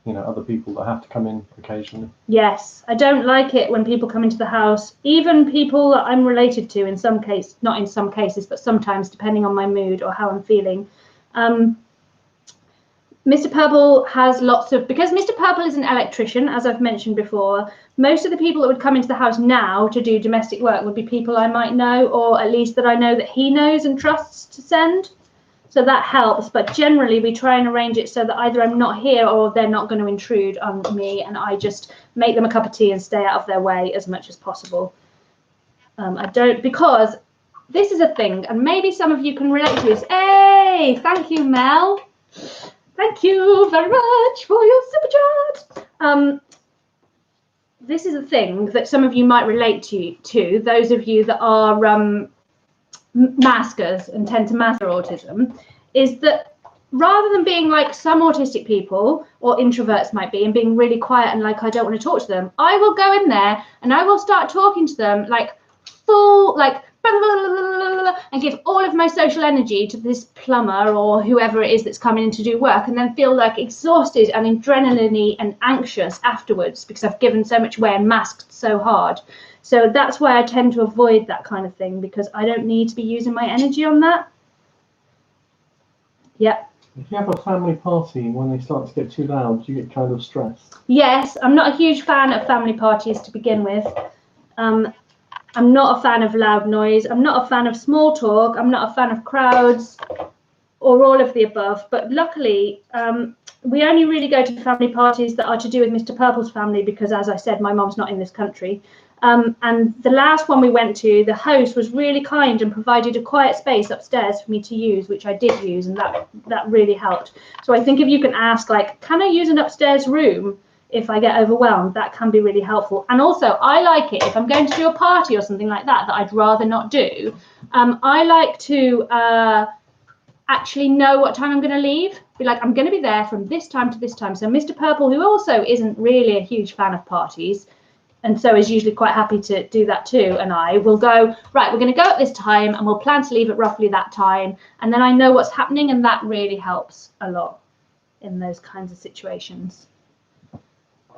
you know, other people that have to come in occasionally? Yes, I don't like it when people come into the house, even people that I'm related to in some cases, not in some cases, but sometimes, depending on my mood or how I'm feeling. Mr. Purple has lots of, because Mr. Purple is an electrician, as I've mentioned before, most of the people that would come into the house now to do domestic work would be people I might know, or at least that I know that he knows and trusts to send. So that helps, but generally we try and arrange it so that either I'm not here or they're not going to intrude on me, and I just make them a cup of tea and stay out of their way as much as possible. I don't, because this is a thing, and maybe some of you can relate to this. Hey, thank you, Mel. Thank you very much for your super chat. This is a thing that some of you might relate to those of you that are maskers and tend to mask their autism, is that rather than being like some autistic people or introverts might be and being really quiet and like I don't want to talk to them, I will go in there and I will start talking to them like full, like, and give all of my social energy to this plumber or whoever it is that's coming in to do work, and then feel like exhausted and adrenaline-y and anxious afterwards because I've given so much away and masked so hard. So that's why I tend to avoid that kind of thing, because I don't need to be using my energy on that. Yep. If you have a family party, when they start to get too loud, do you get kind of stressed? Yes, I'm not a huge fan of family parties to begin with. I'm not a fan of loud noise. I'm not a fan of small talk. I'm not a fan of crowds or all of the above. But luckily, we only really go to family parties that are to do with Mr. Purple's family because, as I said, my mom's not in this country. And the last one we went to, the host was really kind and provided a quiet space upstairs for me to use, which I did use, and that really helped. So I think if you can ask, like, can I use an upstairs room if I get overwhelmed, that can be really helpful. And also, I like it if I'm going to do a party or something like that I'd rather not do. I like to actually know what time I'm going to leave. Be like, I'm going to be there from this time to this time. So Mr. Purple, who also isn't really a huge fan of parties, and so is usually quite happy to do that too, and I will go, right, we're going to go at this time and we'll plan to leave at roughly that time. And then I know what's happening, and that really helps a lot in those kinds of situations.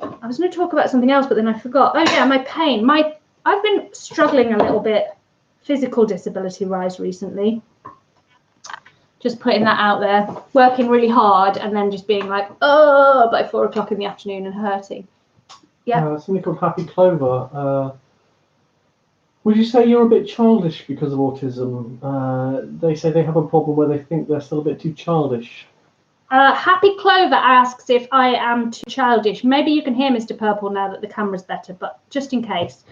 I was going to talk about something else, but then I forgot. Oh yeah, my pain. I've been struggling a little bit physical disability-wise recently. Just putting that out there. Working really hard and then just being like, oh, by 4 o'clock in the afternoon and hurting. Yeah. Something called Happy Clover. Would you say you're a bit childish because of autism? They say they have a problem where they think they're still a bit too childish. Happy Clover asks if I am too childish. Maybe you can hear Mr. Purple now that the camera's better, but just in case.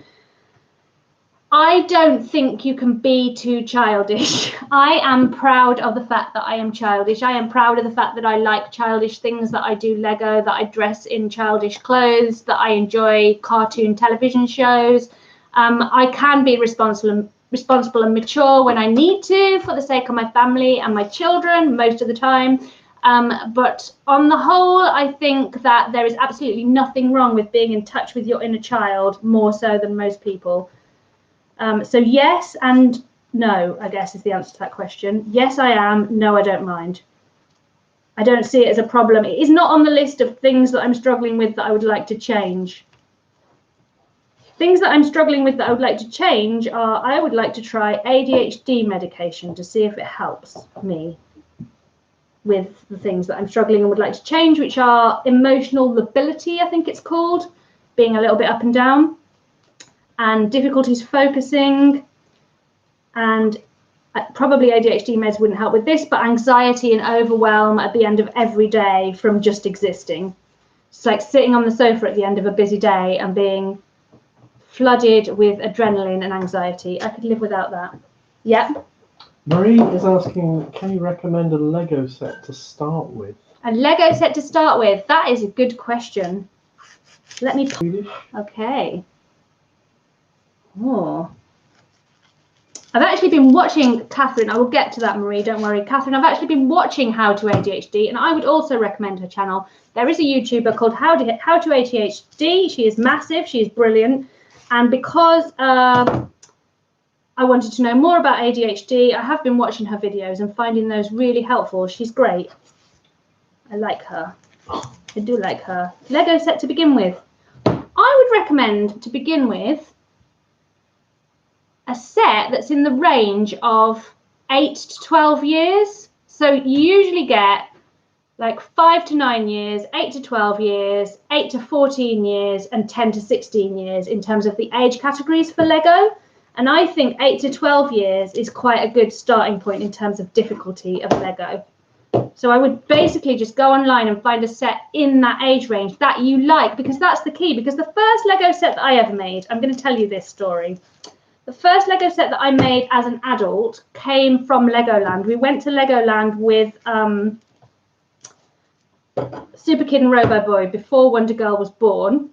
I don't think you can be too childish. I am proud of the fact that I am childish. I am proud of the fact that I like childish things, that I do Lego, that I dress in childish clothes, that I enjoy cartoon television shows. I can be responsible and mature when I need to for the sake of my family and my children most of the time. But on the whole, I think that there is absolutely nothing wrong with being in touch with your inner child, more so than most people. So yes and no, I guess, is the answer to that question. Yes, I am. No, I don't mind. I don't see it as a problem. It is not on the list of things that I'm struggling with that I would like to change. Things that I'm struggling with that I would like to change are, I would like to try ADHD medication to see if it helps me with the things that I'm struggling and would like to change, which are emotional lability, I think it's called, being a little bit up and down, and difficulties focusing, and probably ADHD meds wouldn't help with this, but anxiety and overwhelm at the end of every day from just existing. It's like sitting on the sofa at the end of a busy day and being flooded with adrenaline and anxiety. I could live without that. Yep. Marie is asking, can you recommend a Lego set to start with? A Lego set to start with? That is a good question. Let me... Swedish? Okay. Oh. I've actually been watching, Catherine, I will get to that, Marie, don't worry. Catherine, I've actually been watching How to ADHD, and I would also recommend her channel. There is a YouTuber called How to ADHD. She is massive, she is brilliant. And because I wanted to know more about ADHD, I have been watching her videos and finding those really helpful. She's great. I like her. I do like her. Lego set to begin with. I would recommend, to begin with, a set that's in the range of 8 to 12 years. So you usually get like 5 to 9 years, 8 to 12 years, 8 to 14 years, and 10 to 16 years in terms of the age categories for Lego. And I think 8 to 12 years is quite a good starting point in terms of difficulty of Lego. So I would basically just go online and find a set in that age range that you like, because that's the key. Because the first Lego set that I ever made, I'm going to tell you this story. The first Lego set that I made as an adult came from Legoland. We went to Legoland with Super Kid and Robo Boy before Wonder Girl was born.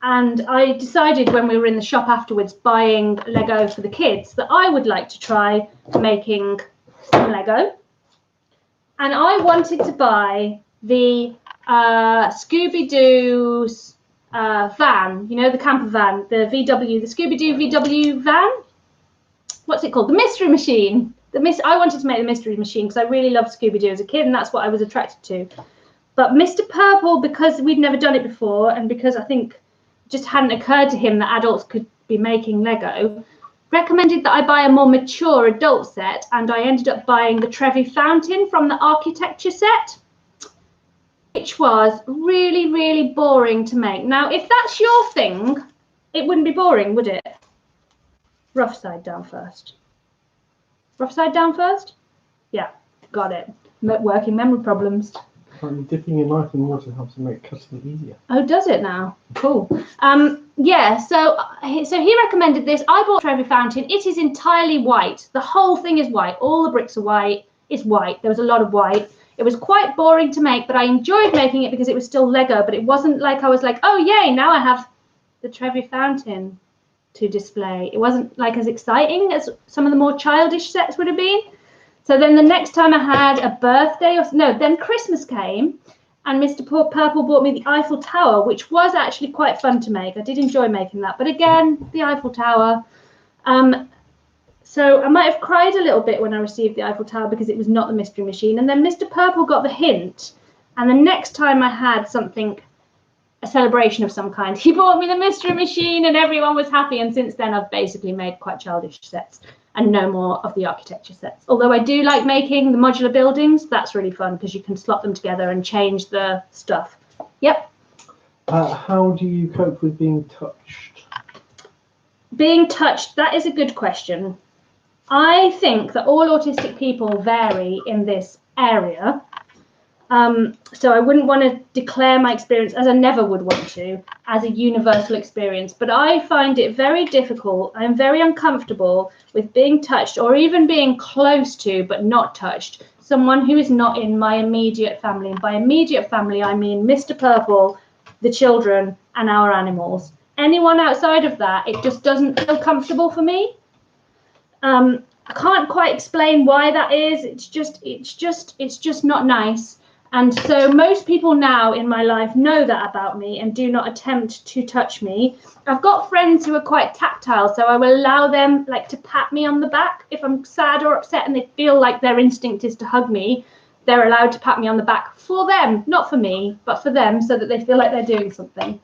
And I decided when we were in the shop afterwards buying Lego for the kids that I would like to try making some Lego. And I wanted to buy the Scooby-Doo's van, you know, the camper van, the VW, the Scooby-Doo VW van. What's it called? The Mystery Machine. I wanted to make the Mystery Machine because I really loved Scooby-Doo as a kid, and that's what I was attracted to. But Mr. Purple, because we'd never done it before, and because I think it just hadn't occurred to him that adults could be making Lego, recommended that I buy a more mature adult set, and I ended up buying the Trevi Fountain from the architecture set, which was really, really boring to make. Now, if that's your thing, it wouldn't be boring, would it? Rough side down first. Rough side down first? Yeah, got it. Working memory problems. Apparently dipping your knife in water helps to make cutting easier. Oh, does it now? Cool. Yeah, so he recommended this. I bought Trevi Fountain. It is entirely white. The whole thing is white. All the bricks are white. It's white. There was a lot of white. It was quite boring to make, but I enjoyed making it because it was still Lego, but it wasn't like I was like, oh, yay, now I have the Trevi Fountain to display. It wasn't like as exciting as some of the more childish sets would have been. So then the next time I had a birthday, then Christmas came, and Mr. Purple bought me the Eiffel Tower, which was actually quite fun to make. I did enjoy making that. But again, the Eiffel Tower. So I might have cried a little bit when I received the Eiffel Tower because it was not the Mystery Machine. And then Mr. Purple got the hint. And the next time I had something, a celebration of some kind, he bought me the Mystery Machine and everyone was happy. And since then, I've basically made quite childish sets and no more of the architecture sets. Although I do like making the modular buildings. That's really fun because you can slot them together and change the stuff. Yep. How do you cope with being touched? Being touched, that is a good question. I think that all autistic people vary in this area. So I wouldn't want to declare my experience, as I never would want to, as a universal experience. But I find it very difficult. I'm very uncomfortable with being touched or even being close to but not touched someone who is not in my immediate family. And by immediate family, I mean Mr. Purple, the children, and our animals. Anyone outside of that, it just doesn't feel comfortable for me. I can't quite explain why that is. It's just not nice. And so most people now in my life know that about me and do not attempt to touch me. I've got friends who are quite tactile, so I will allow them like to pat me on the back. If I'm sad or upset and they feel like their instinct is to hug me, they're allowed to pat me on the back for them, not for me, but for them, so that they feel like they're doing something.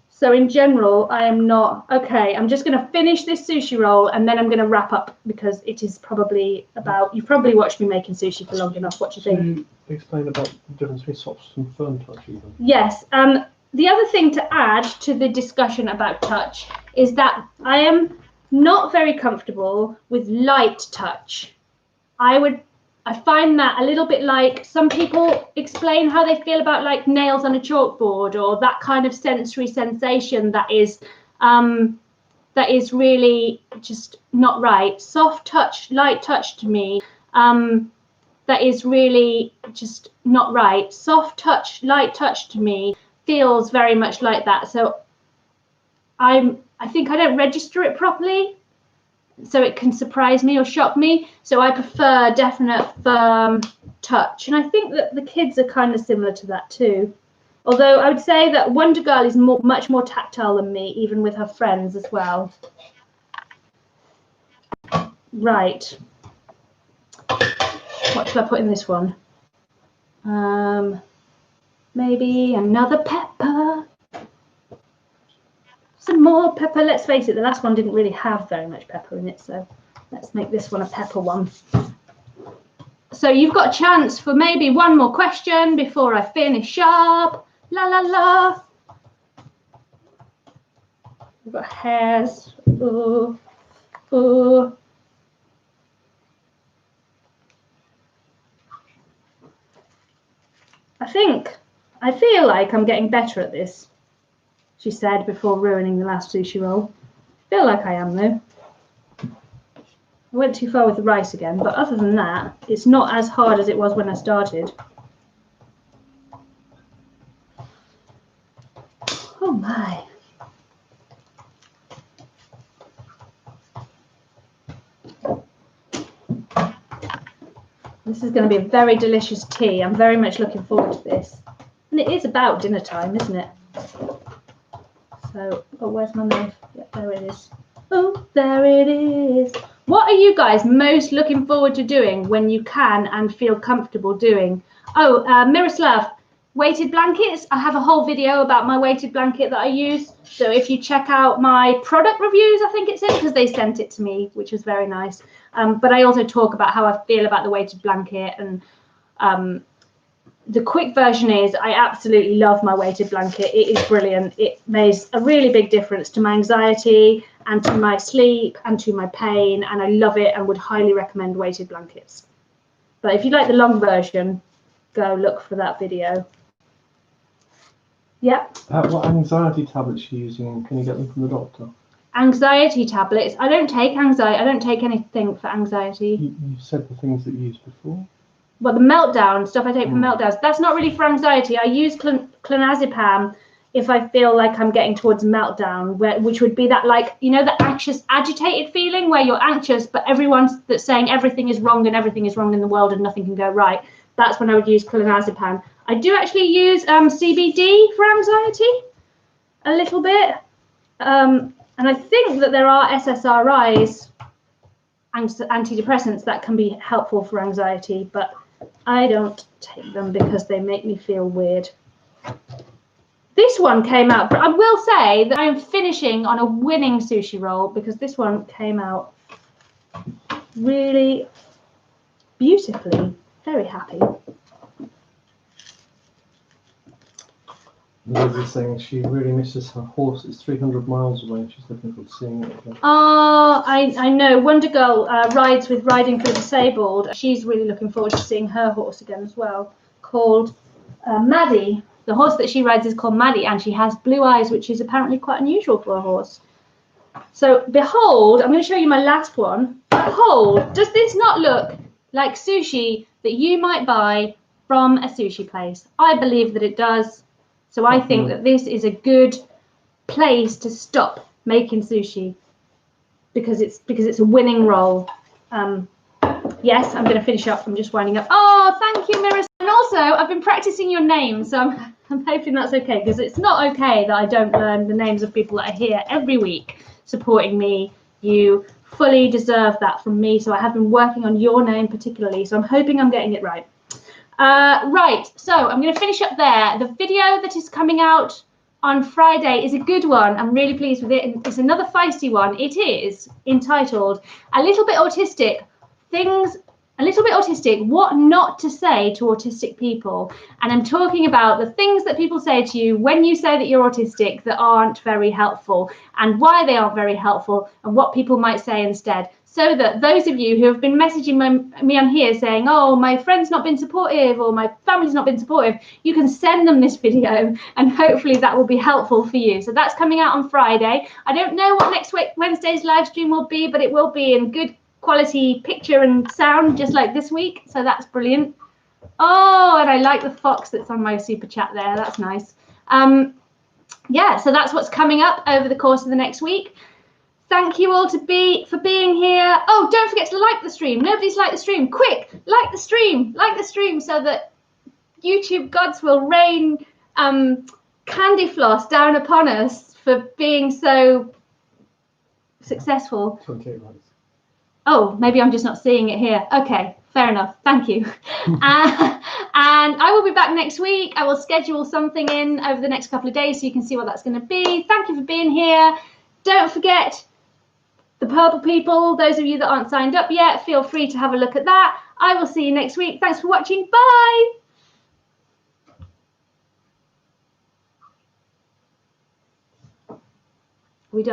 So in general, I am not. Okay, I'm just going to finish this sushi roll and then I'm going to wrap up because it is probably about, you've probably watched me making sushi for long enough. What do you think? Can you explain about the difference between soft and firm touch even? Yes. The other thing to add to the discussion about touch is that I am not very comfortable with light touch. I find that a little bit like some people explain how they feel about like nails on a chalkboard or that kind of sensory sensation that is really just not right. Soft touch, light touch to me, that is really just not right. Soft touch, light touch to me feels very much like that. So I think I don't register it properly, so it can surprise me or shock me. So I prefer definite firm touch. And I think that the kids are kind of similar to that too. Although I would say that Wonder Girl is much more tactile than me, even with her friends as well. Right. What should I put in this one? Maybe another pepper. Some more pepper. Let's face it, the last one didn't really have very much pepper in it, so let's make this one a pepper one. So you've got a chance for maybe one more question before I finish up. La la la. We've got hairs. Ooh, ooh. I feel like I'm getting better at this, she said before ruining the last sushi roll. I feel like I am though. I went too far with the rice again, but other than that, it's not as hard as it was when I started. Oh my. This is going to be a very delicious tea. I'm very much looking forward to this. And it is about dinner time, isn't it? So, oh, where's my knife? Yeah, there it is. Oh, there it is. What are you guys most looking forward to doing when you can and feel comfortable doing? Oh, Miroslav, weighted blankets. I have a whole video about my weighted blanket that I use. So if you check out my product reviews, I think it's in, because they sent it to me, which was very nice. But I also talk about how I feel about the weighted blanket, and the quick version is I absolutely love my weighted blanket. It is brilliant. It makes a really big difference to my anxiety and to my sleep and to my pain, and I love it and would highly recommend weighted blankets. But if you like the long version, go look for that video. Yep. What anxiety tablets are you using? Can you get them from the doctor? Anxiety tablets. I don't take anxiety. I don't take anything for anxiety. You said the things that you used before. Well, the meltdown stuff I take for meltdowns, that's not really for anxiety. I use clonazepam if I feel like I'm getting towards meltdown, which would be that, like, you know, the anxious, agitated feeling where you're anxious, but everyone's that's saying everything is wrong and everything is wrong in the world and nothing can go right. That's when I would use clonazepam. I do actually use CBD for anxiety a little bit. And I think that there are SSRIs, antidepressants, that can be helpful for anxiety, but I don't take them because they make me feel weird. This one came out, but I will say that I'm finishing on a winning sushi roll because this one came out really beautifully. Very happy. Liz is saying she really misses her horse. It's 300 miles away and she's looking forward to seeing it again. Oh, I know. Wonder Girl rides with Riding for the Disabled. She's really looking forward to seeing her horse again as well, called Maddie. The horse that she rides is called Maddie, and she has blue eyes, which is apparently quite unusual for a horse. So, behold, I'm going to show you my last one. Behold, does this not look like sushi that you might buy from a sushi place? I believe that it does. So I think that this is a good place to stop making sushi because it's a winning roll. Yes, I'm going to finish up. I'm just winding up. Oh, thank you, Miroslav. And also, I've been practicing your name, so I'm hoping that's okay, because it's not okay that I don't learn the names of people that are here every week supporting me. You fully deserve that from me, so I have been working on your name particularly, so I'm hoping I'm getting it right. Right, so I'm going to finish up there. The video that is coming out on Friday is a good one. I'm really pleased with it. It's another feisty one. It is entitled A Little Bit Autistic, What Not to Say to Autistic People. And I'm talking about the things that people say to you when you say that you're autistic that aren't very helpful, and why they aren't very helpful, and what people might say instead. So that those of you who have been messaging me on here saying, oh, my friend's not been supportive or my family's not been supportive, you can send them this video and hopefully that will be helpful for you. So that's coming out on Friday. I don't know what next Wednesday's live stream will be, but it will be in good quality picture and sound, just like this week. So that's brilliant. Oh, and I like the fox that's on my super chat there. That's nice. Yeah, so that's what's coming up over the course of the next week. Thank you all for being here. Oh, don't forget to like the stream. Nobody's liked the stream. Quick, like the stream so that YouTube gods will rain candy floss down upon us for being so successful. 28 likes. Oh, maybe I'm just not seeing it here. Okay, fair enough. Thank you. And I will be back next week. I will schedule something in over the next couple of days so you can see what that's going to be. Thank you for being here. Don't forget the purple people. Those of you that aren't signed up yet, feel free to have a look at that. I will see you next week. Thanks for watching. Bye. Are we done?